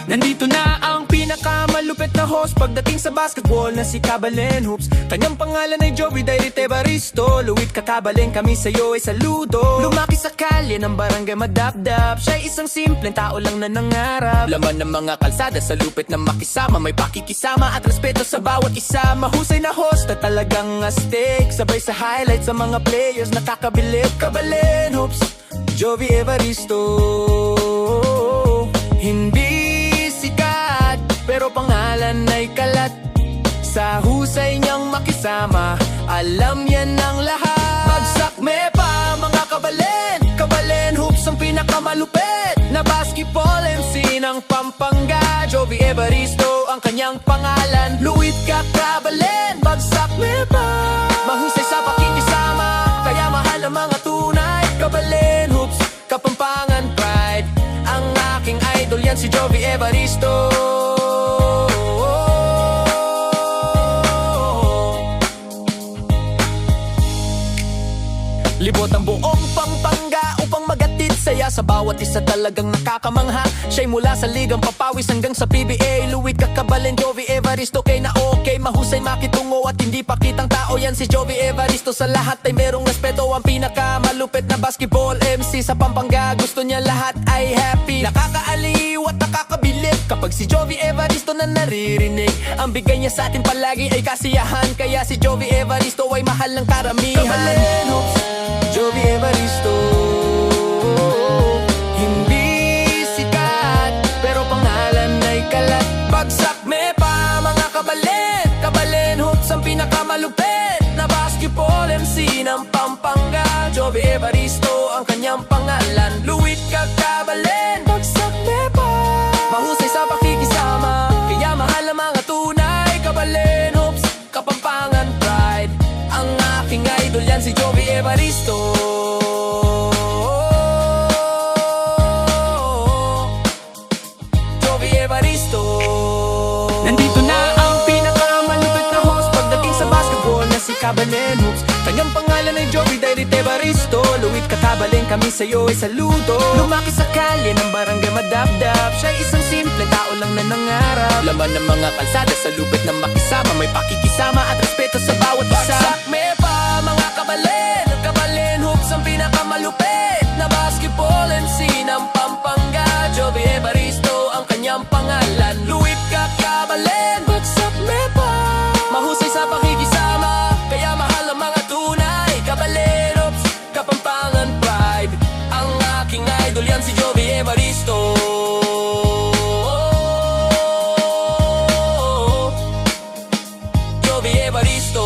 Nandito na ang pinakamalupit na host pagdating sa basketball na si Kabalen Hoops. Kanyang pangalan ay Joey Dairite Baristo. Luwit Kakabalen, kami sa'yo ay saludo. Lumaki sa kalye ng barangay Madapdap. Siya'y isang simpleng tao lang na nangarap. Laman ng mga kalsada sa lupit na makisama. May pakikisama at respeto sa bawat isa. Mahusay na host at talagang astig. Sabay sa highlights sa mga players nakakabilib. Kabalen Hoops, Joey Evaristo. Hindi sikat, pero pangalan ay kalat. Sa husay niyang makisama, alam yan ng lahat. Bagsak me pa mga kabalen. Kabalen Hoops ang pinakamalupit na basketball MC ng Pampanga. Joey Evaristo ang kanyang pangalan. Luwit Kakabalen, bagsak me pa. Mahusay sa pakikisama, kaya mahal ang mga tunay. Kabalen Hoops, Kapampangan pride. Ang aking idol yan si Joey Evaristo. Libot ang buong Pampanga upang magatid saya sa bawat isa, talagang nakakamangha. Siya'y mula sa ligang papawis hanggang sa PBA. Luwit Kakabalen, Joey Evaristo, kay na okay. Mahusay makitungo at hindi pakitang tao yan si Joey Evaristo. Sa lahat ay merong respeto, ang pinakamalupit na basketball MC sa Pampanga. Gusto niya lahat ay happy. Nakakaaliw at nakakabilib kapag si Joey Evaristo na naririnig. Ang bigay niya sa atin palagi ay kasiyahan, kaya si Joey Evaristo ay mahal ng karamihan. Kabalen Hoops, Joey Evaristo. Hindi sikat, pero pangalan ay kalat. Bagsak me pa mga kabalen. Kabalen Hoops ang pinakamalupit na basketball MC ng Pampanga. Joey Evaristo ang kanyang pangalan. Luwit Kakabalen, bagsak me pa. Mahusay sa pakikisama, kaya mahal ang mga tunay. Kabalen Hoops, Kapampangan pride. Ang aking idol yan si Joey Evaristo. Joey Evaristo. Nandito na ang pinakamalupit na host pagdating sa basketball na si Kabalen Hoops. Kanyang pangalan ay Joey Dairite Baristo. Luwit Kakabalen, kami sa'yo ay saludo. Lumaki sa kalye ng barangay Madapdap. Siya'y isang simple tao lang na nangarap. Laman ng mga kalsada sa lupit na makisama. May pakikisama at respeto sa bawat isa. Bagsak me pa mga kabalen. Kabalen Hoops ang pinakamalupit na basketball MC ng Pampanga. Joey Evaristo ang kanyang pangalan. Luwit Kakabalen, bagsak me pa. Mahusay sa pakikisama, kaya mahal ang mga tunay. Kabalen Hoops, Kapampangan pride. Ang aking idol yan si Joey Evaristo. Joey Evaristo.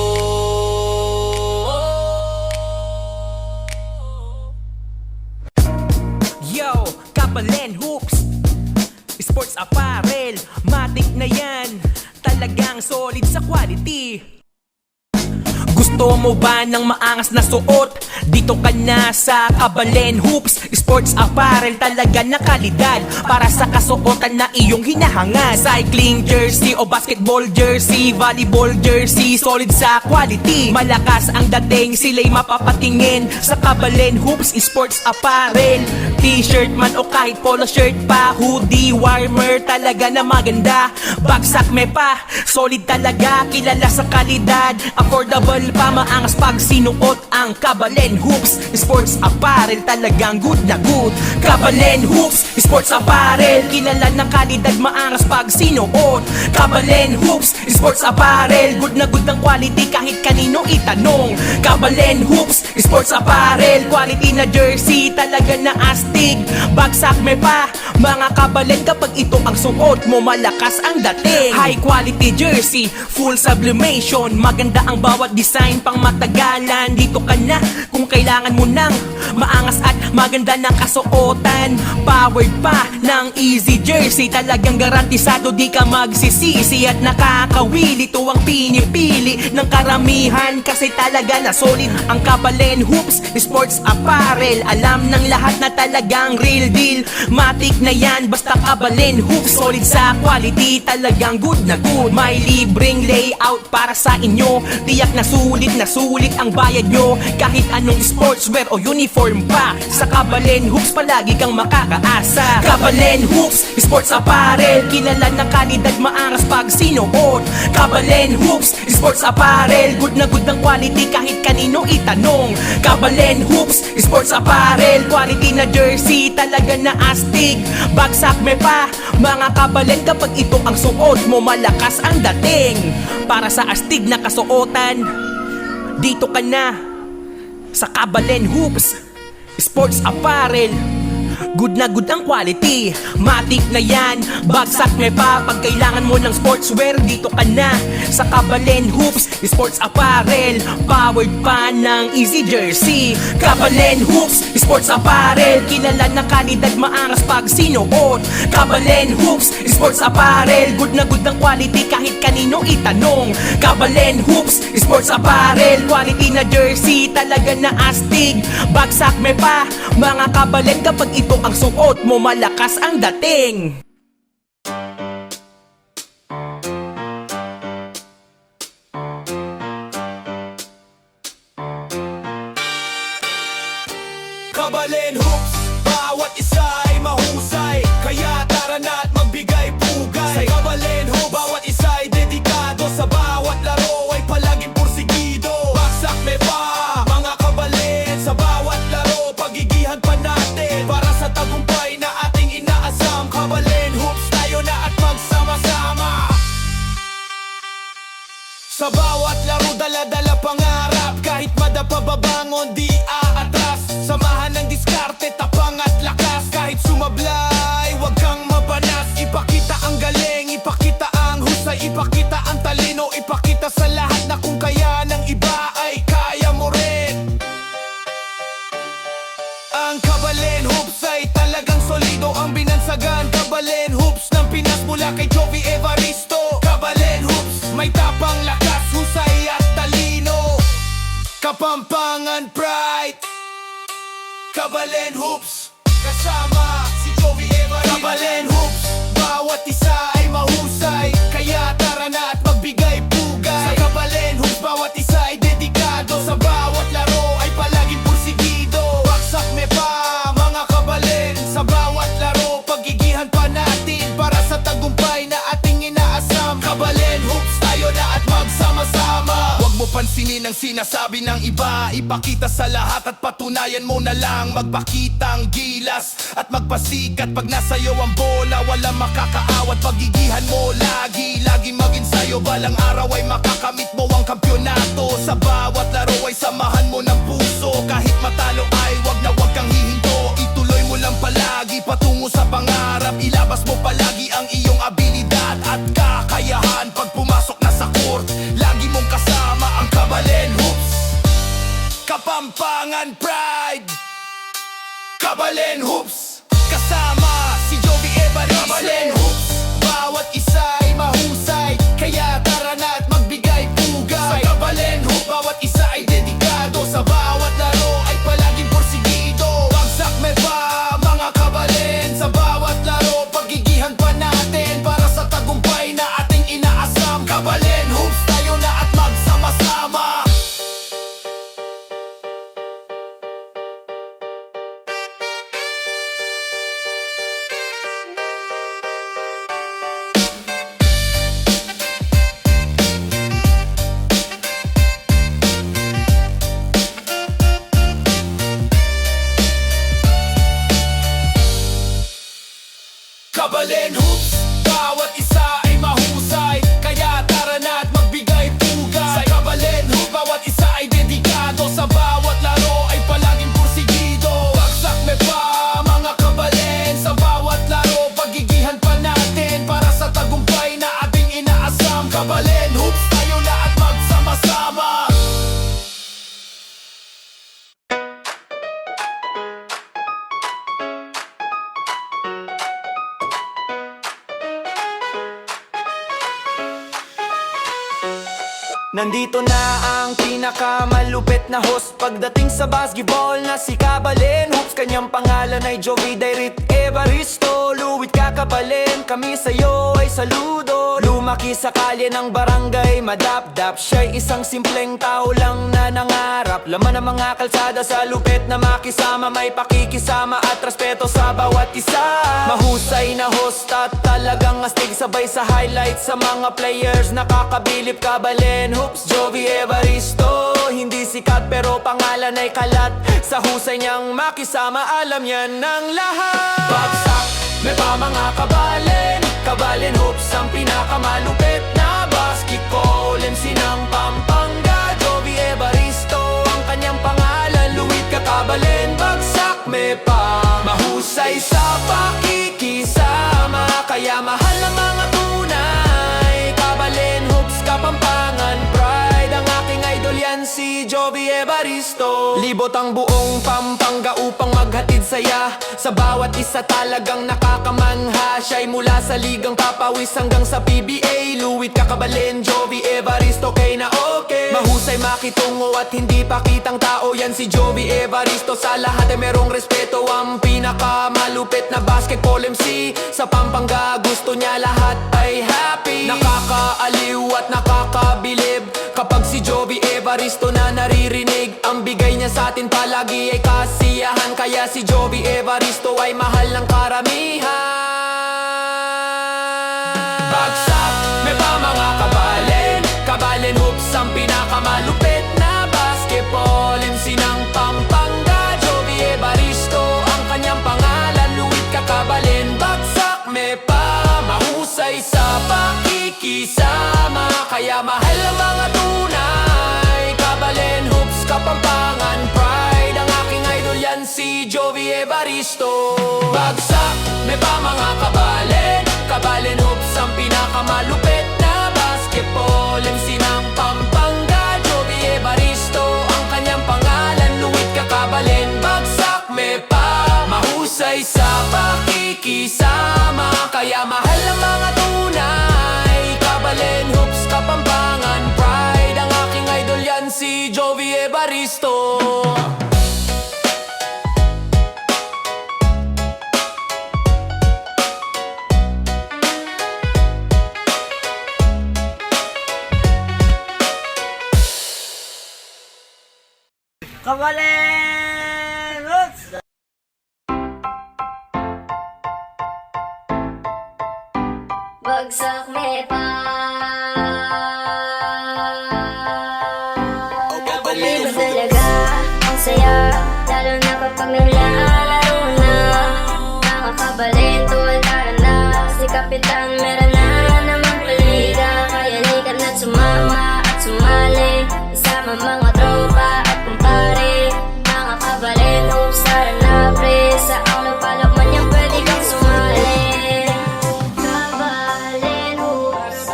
Yo, Kabalen Hoops, sports apparel, matik na yan. Talagang solid sa quality. Gusto mo ba ng maangas na suot? Dito ka na sa Kabalen Hoops, sports apparel talaga na kalidad para sa kasuotan na iyong hinahangad. Cycling jersey o basketball jersey, volleyball jersey, solid sa quality. Malakas ang dating, sila'y mapapatingin sa Kabalen Hoops, sports apparel. T-shirt man o kahit polo shirt pa, hoodie, warmer, talaga na maganda. Bagsak me pa, solid talaga, kilala sa kalidad. Affordable pa, maangas pag sinuot ang Kabalen Hoops, sports apparel, talagang good na good. Kabalen Hoops, sports apparel, kilala ng kalidad, maangas pag sinuot. Kabalen Hoops, sports apparel, good na good ang quality kahit kanino itanong. Kabalen Hoops, sports apparel, quality na jersey, talaga na astig. Bagsak me pa, mga kabalen, kapag ito ang suot mo, malakas ang dating. High quality jersey, full sublimation, maganda ang bawat design, pang matagalan. Dito ka na kung kailangan mo ng maangas at maganda na kasuotan. Powered pa ng easy jersey, talagang garantisado di ka magsisisi at nakakawili. Ito ang pinipili ng karamihan kasi talaga na solid ang Kabalen Hoops, sports apparel. Alam ng lahat na talagang real deal, matik na yan basta Kabalen Hoops, solid sa quality, talagang good na good. May libreng layout para sa inyo, tiyak na sulit ang bayad nyo. Kahit ano anong sportswear o uniform pa, sa Kabalen Hoops palagi kang makakaasa. Kabalen Hoops, sports apparel, kilala na kalidad, maangas pag sinuot. Kabalen Hoops, sports apparel, good na good ng quality kahit kanino itanong. Kabalen Hoops, sports apparel, quality na jersey, talaga na astig. Bagsak me pa, mga kabalen, kapag ito ang suot mo, malakas ang dating. Para sa astig na kasuotan, dito ka na sa Kabalen Hoops, sports apparel. Good na good ang quality, matik na yan, bagsak me pa. Pag kailangan mo ng sportswear, dito ka na sa Kabalen Hoops, sports apparel, powered pa ng Easy Jersey. Kabalen Hoops, sports apparel, kilala na kalidad, maangas pag sinuot. Kabalen Hoops, sports apparel, good na good ang quality kahit kanino itanong. Kabalen Hoops, sports apparel, quality na jersey, talaga na astig. Bagsak me pa, mga kabalen, kapag ito ang suot mo, malakas ang dating. Kabalen Hoops, bawat isa ay mahusay, kaya tara na't magbigay pugay. Sa Kabalen Hoops, bawat isa ay dedikado, sa bawat laro ay palaging pursigido. Bagsak me pa, mga kabalen, sa bawat laro pagigihan pa natin, para sa tagumpay na ating inaasam. Kabalen Hoops, tayo na at magsama-sama. Sa bawat laro dala-dala pangarap, kahit madapa babangon di aatras. Samahan ng diskarte, tapang at lakas, kahit sumablay, wag kang mabanas. Ipakita ang galing, ipakita ang husay, ipakita ang talino, ipakita sa lahat na kung kaya ng iba ay kaya mo rin. Ang Kabalen Hoops ay talagang solido, ang binansagan. Kabalen Hoops ng Pinas mula kay Jovi Evaristo. Kabalen Hoops, may tapang, lakas, husay at talino, Kapampangan pride. Kabalen Hoops, kasama si Jovi Evaristo. Kabalen Hoops, bawat isa ay mahusay, kaya tara na at magbigay pugay. Sa Kabalen Hoops, bawat isa ay dedikado, sa bawat laro ay palaging pursigido. Bagsak me pa, mga kabalen, sa bawat laro pagigihan pa natin, para sa tagumpay na ating inaasam. Kabalen Hoops, tayo na at magsama-sama. Huwag mo pansinin ang sinasabi ng iba, ipakita sa lahat at patunayan mo na lang. Magpakitang gilas at magpasikat, pag nasayo ang bola walang makakaawat. Pagigihan mo lagi, lagi mag-ensayo, balang araw ay makakamit mo ang kampyonato. Sa bawat laro ay samahan mo ng puso, kahit matalo ay wag kang hihinto. Ituloy mo lang palagi patungo sa pangarap, ilabas mo palagi ang iyong abilidad at kakayahan. Pag pumasok na sa court, lagi mong kasama ang Kabalen Hoops, Kapampangan pride. Kabalen Hoops, kasama si Jovi Evaristo. Kabalen Hoops, bawat isa ay mahusay, kaya tara na at magbigay pugay. Sa Kabalen Hoops, bawat isa ay dedikado, sa bawat laro ay palaging pursigido. Bagsak me pa, mga kabalen, sa bawat laro pagigihan pa natin, para sa tagumpay na ating inaasam. Kabalen Hoops, tayo na at magsama-sama. Kabalen Hoops, bawat isa ay mahusay, kaya tara na at magbigay pugay. Sa Kabalen Hoops, bawat isa ay dedikado, sa bawat laro ay palaging pursigido. Bagsak me pa, mga kabalen, sa bawat laro pagigihan pa natin, para sa tagumpay na ating inaasam. Kabalen Hoops, tayo na at magsama-sama. Nandito na ang pinakamalupit na host pagdating sa basketball, na si Kabalen Hoops. Kanyang pangalan ay Jovi Evaristo. Luwit kakabalen, kami sa'yo ay saludo. Lumaki sa kalye ng barangay Madapdap, siya'y isang simpleng tao lang na nangarap Laman ng mga kalsada sa lupit na makisama, may pakikisama at respeto sa bawat isa. Mahusay na host at talagang astig, sabay sa highlights sa mga players. Nakakabilib, Kabalen Hoops, Jovi Evaristo. Hindi sikat pero pangalan ay kalat, sa husay niyang makisama alam yan ng lahat. Bagsak, may pa mga Kabalen, Kabalen Hoops ang pinakamalupit na basketball MC ng Pampanga. Jovi Evaristo ang kanyang pangalan, Luit Kakabalen. Bagsak, may pa mahusay sa pakikisama, kaya mahal na mga tunay. Kabalen Hoops, Kapampangan pride, ang aking idol yan si Jovi Evaristo. Libot ang buong Pampanga upang maghatid saya, sa bawat isa talagang nakakamangha. Siya'y mula sa ligang papawis hanggang sa PBA. Luit Kakabalen, Jovi Evaristo, kay na okay. Mahusay makitungo at hindi pakitang tao yan si Jovi Evaristo. Sa lahat ay merong respeto, ang pinakamalupit na basketball MC sa Pampanga. Gusto niya lahat ay happy, nakakaaliw at nakakabilib kapag si Jovi Evaristo na naririnig. Ang bigay niya sa atin palagi ay kasiyahan, kaya si Jovi Evaristo ay mahal ng karamihan. Bagsak, may pa mga Kabalen, Kabalen Hoops ang pinakamalupit na basketball MC ng Pampanga. Jovi Evaristo ang kanyang pangalan, Luit Kakabalen. Bagsak, may pa mahusay sa pakikisama, kaya mahal ang mga tunay. Kabalen Hoops, Kapampangan pride, ang aking idol yan si Jovi Evaristo. Bagsak, may pa mga Kabalen, Kabalen Hoops ang pinakamalupit na basketball MC ng Pampanga. Jovi Evaristo ang kanyang pangalan, Luit Kakabalen. Bagsak, may pa mahusay sa pakikisama, kaya mahal ang mga tunay. Kabalen Hoops, Kapampangan pride, ang aking idol yan si Jovi Evaristo. Kabalen Hoops! Bagsak may pa. Iba talaga ang saya, lalo na kapag naglalaro na. Mga Kabalen, tuwaldaran na, si Kapitan meron na namang paliga. Kaya likat na sumama at sumali, kasama mga tropa at kumpare. Mga Kabalen Hoops, tara na pre, sa ang lupalok man yung pwede kang sumali. Kabalen Hoops,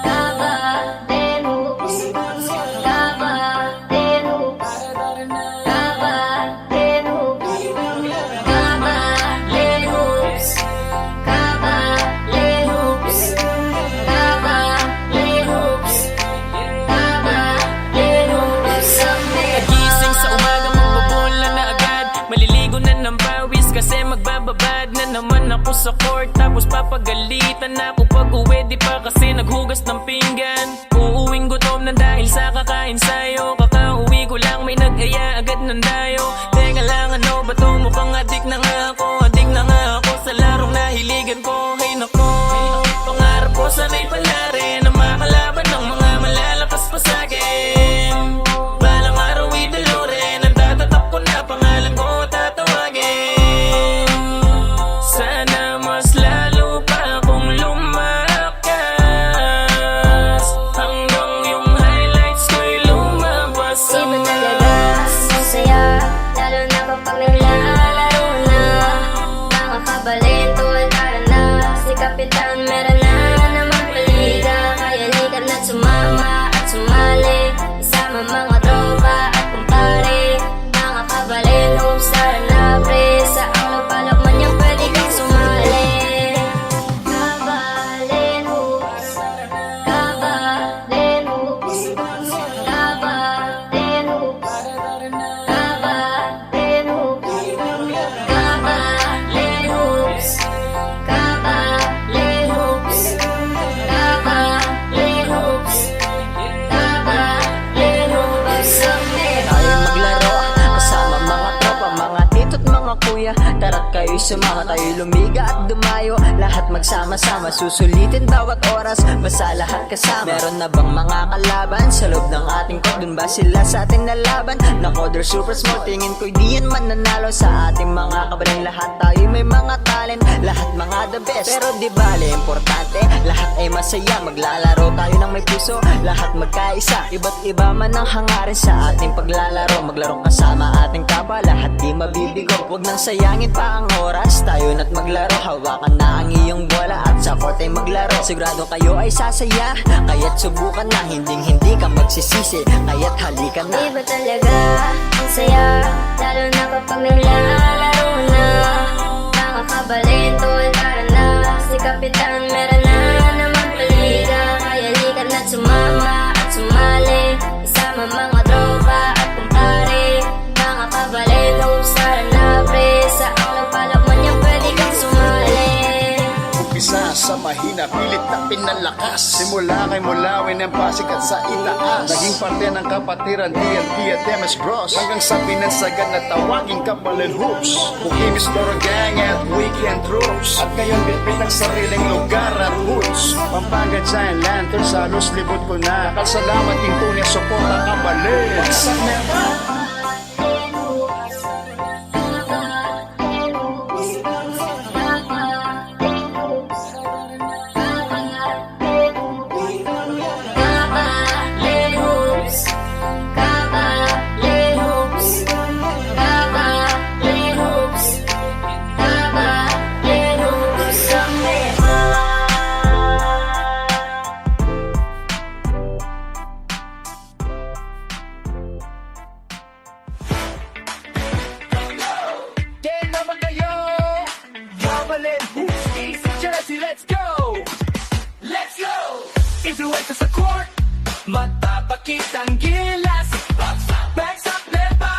Kabalen Hoops, Kabalen Hoops, Kabalen Hoops, Kabalen Hoops, Kabalen Hoops, Kabalen Hoops, Kabalen Hoops. Nagising sa umaga, magbobola na agad, maliligo na ng pawis kasi magbababad na naman ako sa court. Tapos papagalitan ako pag uwi, di pa kasi naghugas ng pinggan. Uuwing gutom na dahil sa kakain sayo, kakauwi ko lang may nag-aya agad ng dayo. Teka lang, ano ba to? Mukhang adik na nga ako, adik na nga ako sa larong nahiligan ko. Hay nako, pangarap ko sana'y pala rin na makalaban ng mga malalakas pa sa'kin. Balang araw idalo rin, ang tatatap ko na pangalan ko tatawagin. Sana mas lalo pa akong lumakas, hanggang yung highlights ko'y lumabas sa Iba talaga ang saya, lalo na kapag naglalaro na. Mga Kabalen, tuwaldaran na, si Kapitan meron na namang paliga. Kaya likat na sumama at sumali, kasama mga tropa at kumpare. Mga Kabalen Hoops, tara na pre, sa ang lupalok man yung pwede kang sumali. Kabalen Hoops, Kabalen Hoops, Kabalen Hoops, Kabalen Hoops, Kabalen Hoops, Kabalen Hoops, kuya, tara't kayo'y sumama. Tayo'y lumiga at dumayo, lahat magsama-sama. Susulitin bawat oras, basta lahat kasama. Meron na bang mga kalaban sa loob ng ating court? Dun ba sila sa ating nalaban? Nako, they're super smart, tingin ko'y di yan mananalo. Sa ating mga kabaling lahat tayo'y may mga talent, lahat mga the best. Pero di bale, importante, lahat ay masaya. Maglalaro tayo ng may puso, lahat magkaisa. Iba't iba man ang hangarin sa ating paglalaro. Maglarong kasama ating kapwa, lahat di mabibigo. Huwag nang sayangin pa ang oras, tayo na't maglaro. Hawakan na ang iyong bola at sa court ay maglaro. Sigurado kayo ay sasaya, kaya't subukan na. Hinding-hindi ka magsisisi, kaya't halika na. Iba talaga ang saya, lalo na kapag naglalaro na. Mga kabalento ay tara na, si Kapitan meron na naman paliga. Kaya likat na sumama at sumali, isama mga tropa at kumpare. Mga kabalento, tara na pre, sa ang nagpalakman niya pwede kang sumali. Umpisa sa mahina, pilit na pinalakas. Simula kay Mulawin ang pasikat sa itaas. Naging parte ng kapatiran, TNT at MS Bros. Hanggang sa binansagan na tawaging Kabalin Hoops. Bukimis Doro Gang at Weekend Troops. At ngayon bitbit ang sariling lugar at hoods. Pampanga Giant Lanterns, halos libot ko na. Kasalamat king tunay support ang Kabalin. What's up, man? Game naman kayo, Kabalin Hoops, Easy Jersey, let's go! Let's go! Influensya sa court, matapakitang gilas. Backs up, nepa,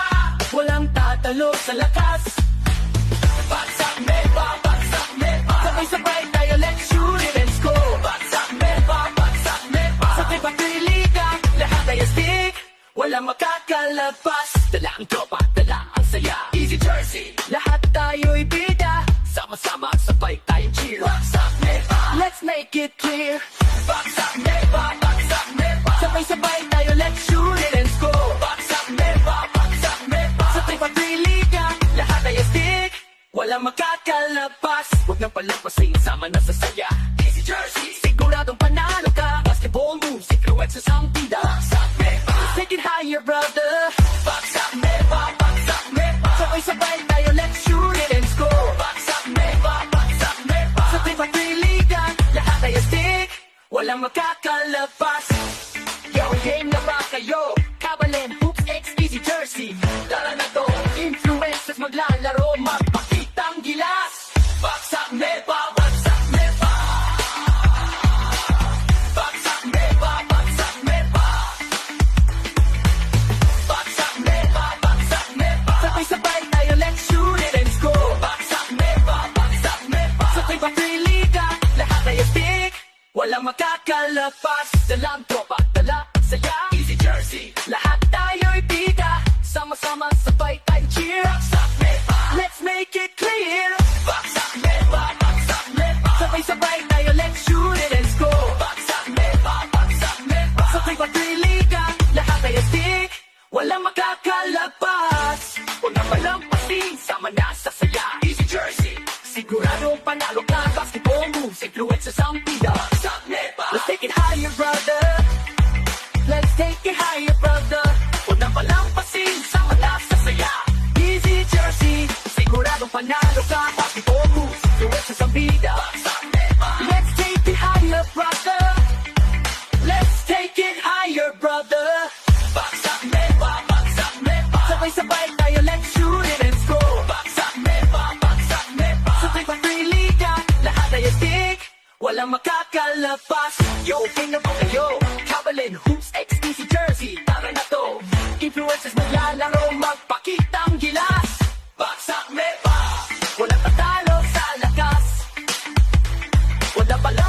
walang tatalo sa lakas. Backs up, nepa, sabay-sabay tayo, let's shoot it and score. Backs up, nepa, sa tripag-liga, lahat ay astig, walang makakalabas. Dala ang tropa, dala ang saya. Easy Jersey, lahat tayo'y bida. Sama-sama, sabay tayong cheer. Backs up, nepa, let's make it clear. Backs up, nepa, sabay-sabay tayo, let's shoot it and score. Backs up, nepa, sa tripag-liga, lahat ay astig, walang makakalabas. Huwag nang palampasin, sama na sa saya. Easy Jersey, siguradong panalo ka. Basketball moves, influences ang bida. Backs up, nepa, take it higher, brother. Backs up, nepa, sabay-sabay tayo, let's shoot it and score. Backs up, nepa, sa tripag-liga, lahat ay astig, walang makakalabas. Yo, game na ba kayo? Kabalin Hoops X Easy Jersey, tara na to, influencers maglalaro, magpakitang gilas. Backs up, nepa, backs up, nepa. Backs up, nepa, backs up, nepa. Backs up, nepa, sabay-sabay tayo, let's shoot it and score. Backs up, nepa, sa tripag-liga, lahat ay astig, walang makakalabas. Dalang tropa, dala ang saya. Easy Jersey, lahat tayo'y bida. Sama-sama, sabay tayo cheer. Backs up, nepa, let's make it clear. Backs up, nepa, sabay-sabay tayo, let's shoot it and score. Backs up, nepa, sa tripag-liga, lahat ay astig, walang makakalabas. Huwag na palampasin, sama na sa saya. Easy Jersey, siguradong panalo ka. Basketball moves, influences ang bida. Backs up, nepa, let's take it higher, brother. Let's take it higher, brother. Huwag na palampasin, sama na sa saya. Easy Jersey, siguradong panalo ka. Basketball moves, influences ang bida. Backs up, nepa, let's take it higher, brother. Let's take it higher, brother. Backs up, nepa, sabay-sabay tayo, let's shoot it and score. Backs up, nepa, sa tripag-liga, lahat ay astig, walang makakalabas. Yo, game na ba kayo? Kabalin Hoops X Easy Jersey, tara na to, influencers maglalaro, magpakitang gilas. Backs up, nepa, walang tatalo sa lakas, walang pala